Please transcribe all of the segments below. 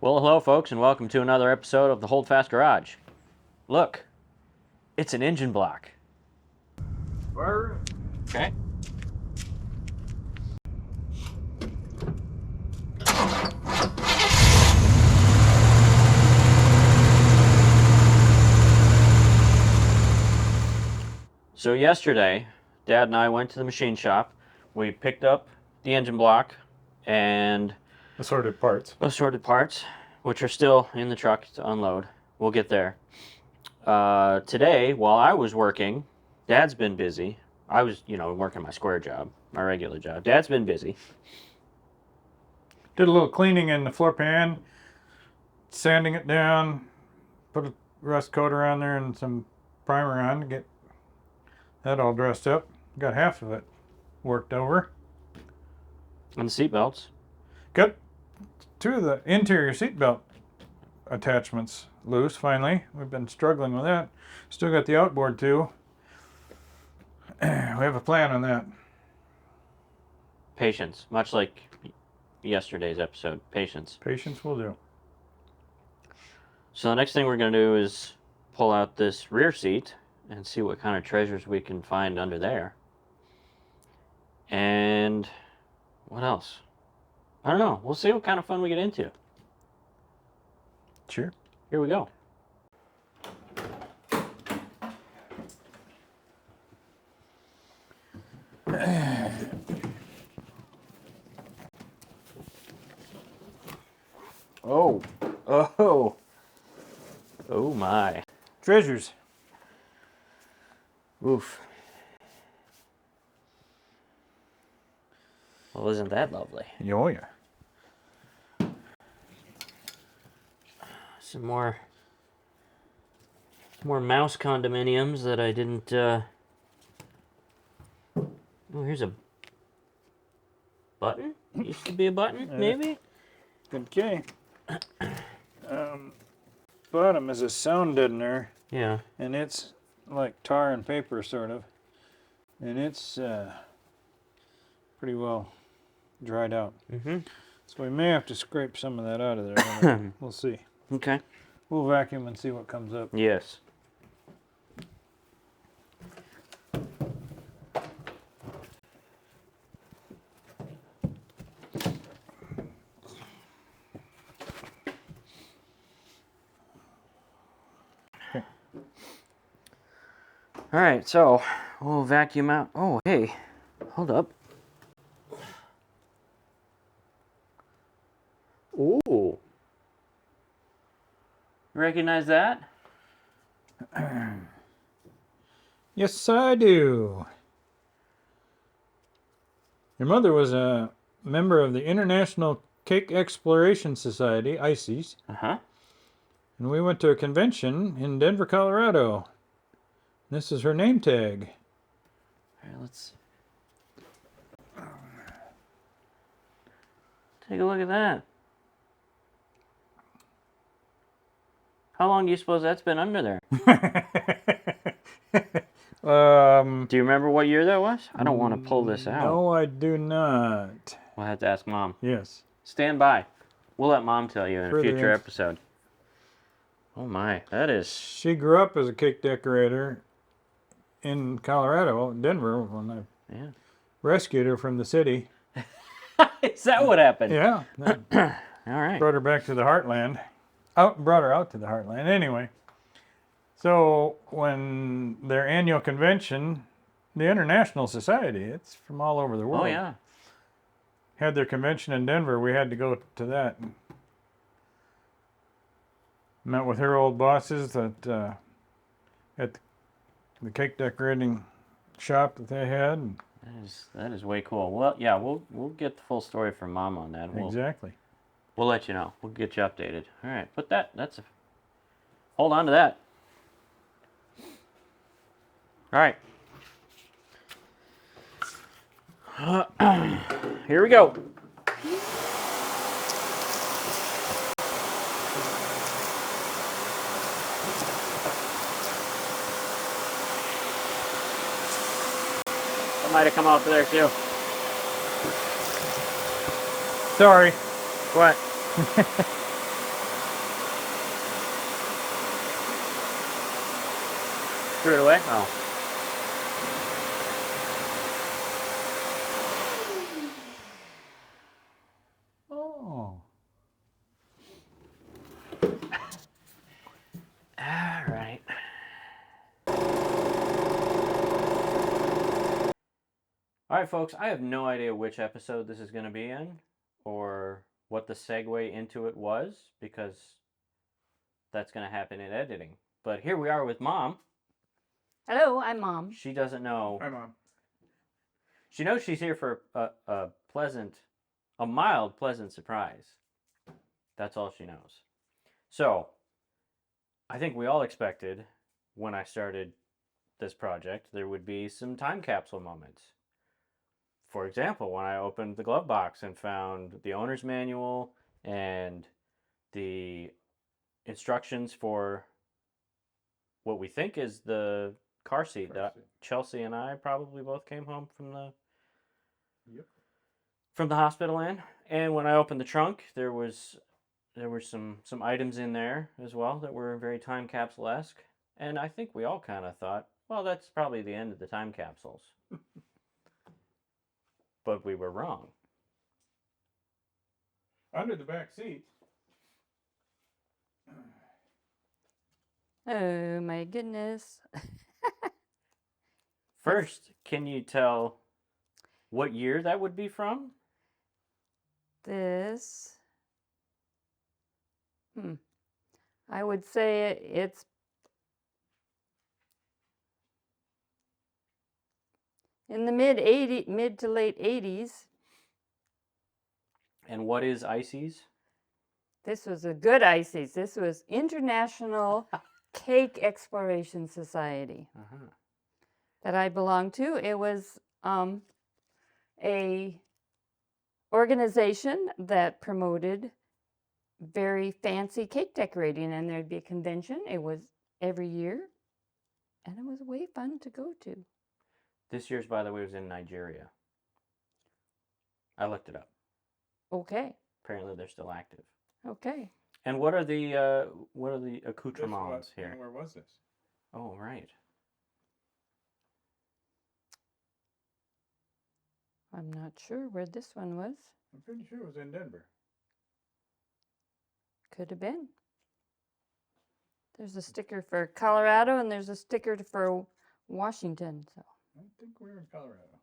Well, hello, folks, and welcome to another episode of the Hold Fast Garage. Look, it's an engine block. Where? Okay. So yesterday, Dad and I went to the machine shop. We picked up the engine block and Assorted parts. which are still in the truck to unload. We'll get there. Today, while I was working, Dad's been busy. I was, working my square job, my regular job. Dad's been busy. Did a little cleaning in the floor pan, sanding it down, put a rust coat around there and some primer on to get that all dressed up. Got half of it worked over. And the seat belts. Got two of the interior seatbelt attachments loose finally. We've been struggling with that. Still got the outboard too. We have a plan on that. Patience, much like yesterday's episode. Patience. Patience will do. So the next thing we're going to do is pull out this rear seat and see what kind of treasures we can find under there. And what else? I don't know. We'll see what kind of fun we get into. Sure. Here we go. Oh my. Treasures. Oof. Well, isn't that lovely? Oh yeah. Some more mouse condominiums that I didn't, Oh, here's a button? Used to be a button, maybe? Okay. Bottom is a sound deadener. Yeah. And it's like tar and paper, sort of. And it's pretty well dried out. Mm-hmm. So we may have to scrape some of that out of there. We'll see. Okay. We'll vacuum and see what comes up. Yes. All right, so we'll vacuum out. Oh, hey, hold up. Ooh. You recognize that? Yes, I do. Your mother was a member of the International Cake Exploration Society, ICES. Uh-huh. And we went to a convention in Denver, Colorado. This is her name tag. All right, let's take a look at that. How long do you suppose that's been under there? Do you remember what year that was? I don't want to pull this out. No, I do not. We'll have to ask Mom. Yes. Stand by. We'll let Mom tell you in a Further future episode. Oh my, that is... She grew up as a cake decorator in Colorado, Denver, when I rescued her from the city. Is that what happened? Yeah. All right. Brought her back to the heartland. Brought her out to the heartland. Anyway, so when their annual convention, the International Society, it's from all over the world. Oh, yeah. Had their convention in Denver, we had to go to that. Met with her old bosses that at the cake decorating shop that they had. And that is way cool. Well, yeah, we'll get the full story from Mom on that. Exactly. We'll let you know. We'll get you updated. All right, put that's hold on to that. All right. Here we go. That might have come off of there too. Sorry. What? Threw it away? Oh. Oh. All right. All right, folks, I have no idea which episode this is going to be in or what the segue into it was because that's going to happen in editing. But here we are with Mom. Hello, I'm Mom. She doesn't know. Hi, Mom. She knows she's here for a mild, pleasant surprise. That's all she knows. So, I think we all expected when I started this project there would be some time capsule moments. For example, when I opened the glove box and found the owner's manual and the instructions for what we think is the car seat that Chelsea and I probably both came home from the hospital in. And when I opened the trunk, there were some items in there as well that were very time capsule-esque. And I think we all kind of thought, well, that's probably the end of the time capsules. But we were wrong. Under the back seat. Oh my goodness. First, can you tell what year that would be from? This. I would say it's in the mid to late 80s. And what is ICES? This was a good ICES. This was International Cake Exploration Society that I belonged to. It was a organization that promoted very fancy cake decorating, and there'd be a convention. It was every year, and it was way fun to go to. This year's, by the way, was in Nigeria. I looked it up. Okay. Apparently, they're still active. Okay. And what are the accoutrements here? Where was this? Oh, right. I'm not sure where this one was. I'm pretty sure it was in Denver. Could have been. There's a sticker for Colorado, and there's a sticker for Washington. So I think we were in Colorado.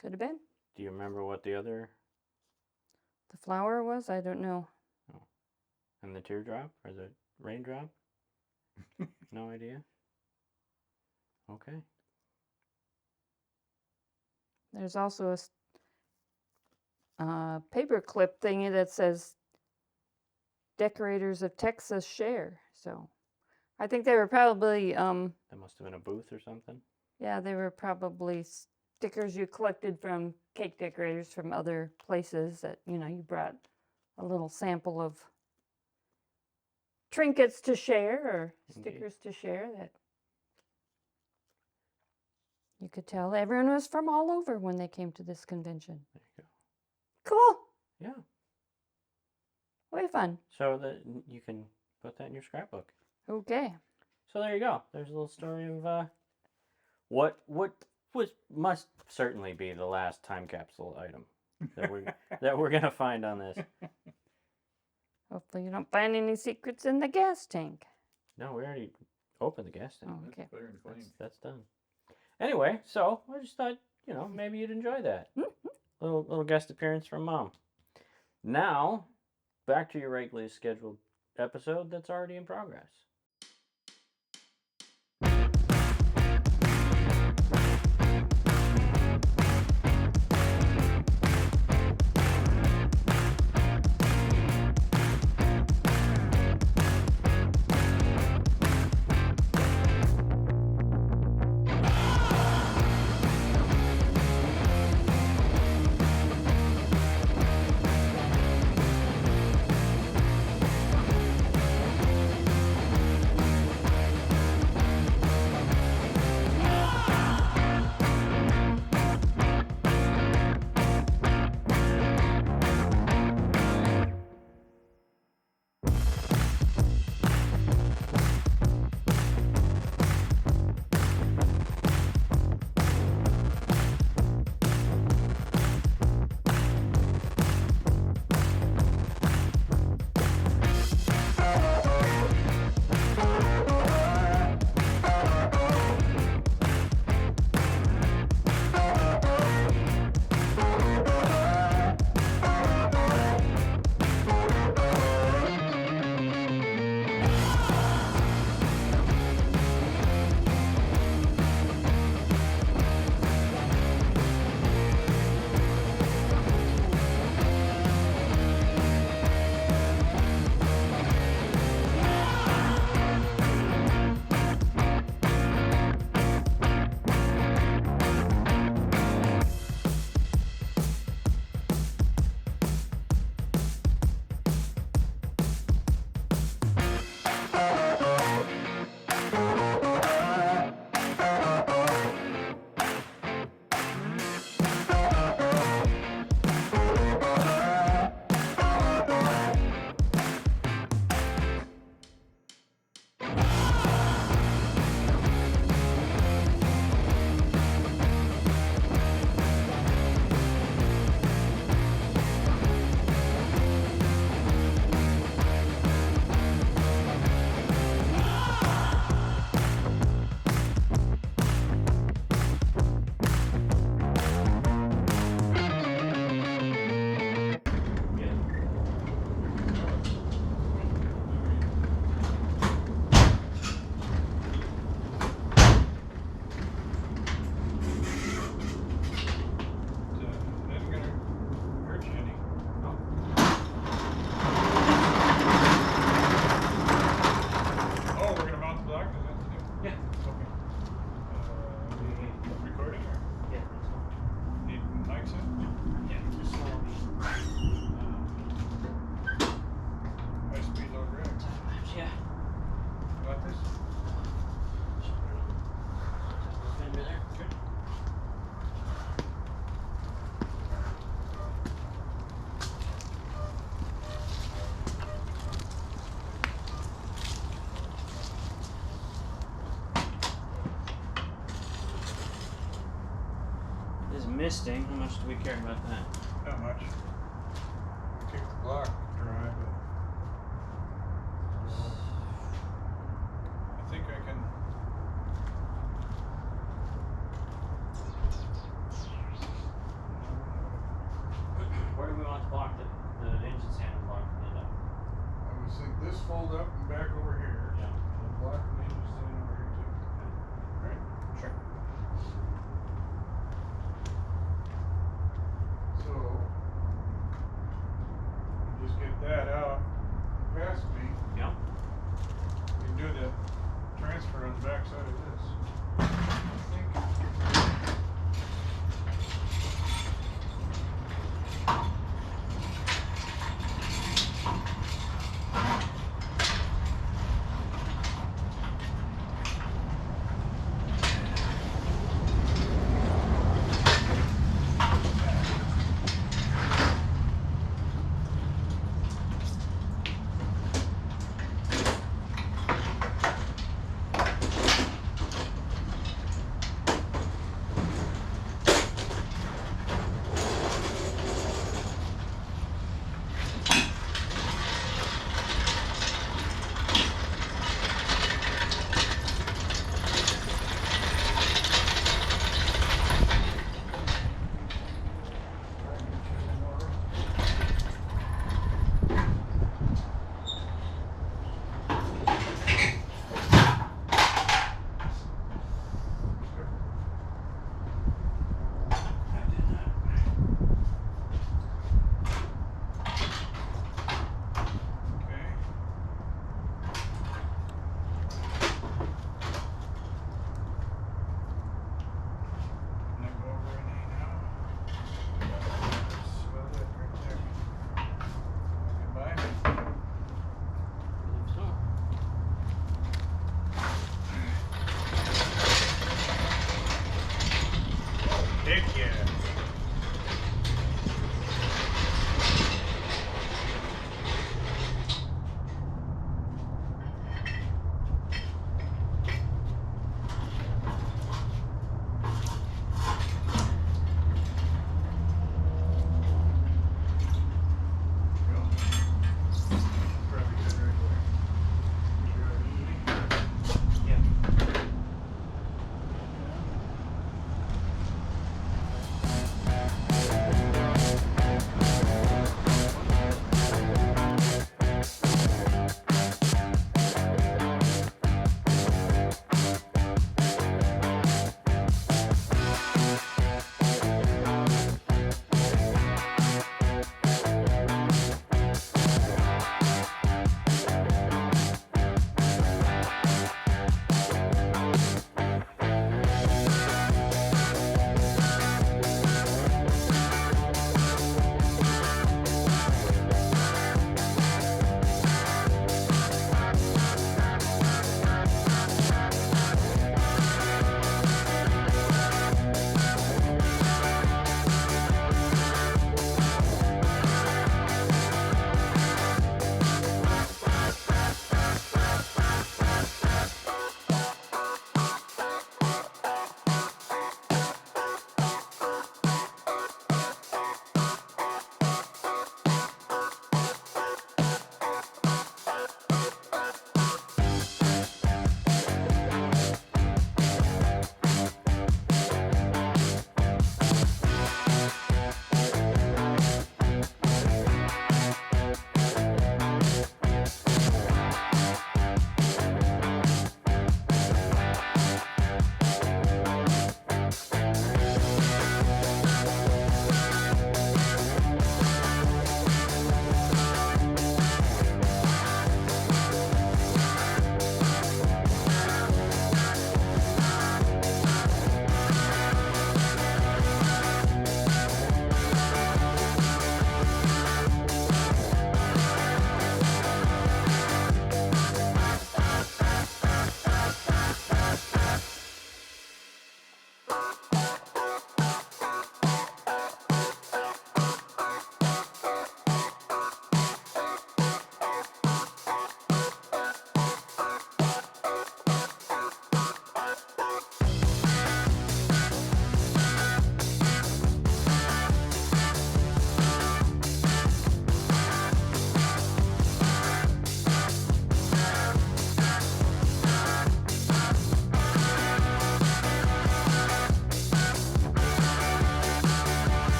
could have been. Do you remember what the other... The flower was? I don't know. Oh. And the teardrop? Or the raindrop? No idea? Okay. There's also a paper clip thingy that says Decorators of Texas Share. So I think they were probably, That must have been a booth or something. yeah, they were probably stickers you collected from cake decorators from other places that, you know, you brought a little sample of trinkets to share or stickers to share that you could tell everyone was from all over when they came to this convention. There you go. Cool. Yeah. Way fun. So that you can put that in your scrapbook. Okay. So there you go. There's a little story of what must certainly be the last time capsule item that we're gonna find on this. Hopefully you don't find any secrets in the gas tank. No, we already opened the gas tank. Oh, okay. Clear and clean. That's done. Anyway, so I just thought, you know, maybe you'd enjoy that. Little guest appearance from Mom. Now, back to your regularly scheduled episode that's already in progress. misting, how much do we care about that? Not much. Keep the block dry, but I think I can. Where do we want the block, the engine sanding block to end up? I would think this fold up and back over here. Yeah. And block and engine stand over here too. Right? Sure. So just get that out past me. Yeah. We can do the transfer on the back side of this. I think.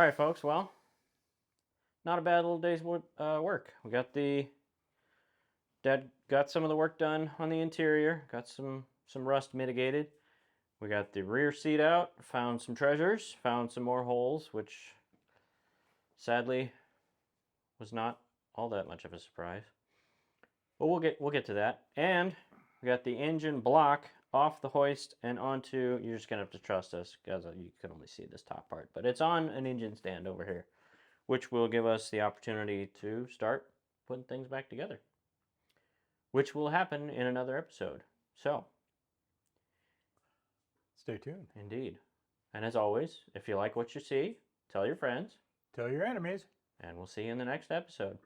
right, folks. Well, not a bad little day's work. We got Dad got some of the work done on the interior. Got some rust mitigated. We got the rear seat out. Found some treasures. Found some more holes, which sadly was not all that much of a surprise. But we'll get to that. And we got the engine block off the hoist and onto. You're just gonna have to trust us because you can only see this top part, but it's on an engine stand over here, which will give us the opportunity to start putting things back together, which will happen in another episode. So, Stay tuned. indeed. And as always, if you like what you see, tell your friends, Tell your enemies. and we'll see you in the next episode.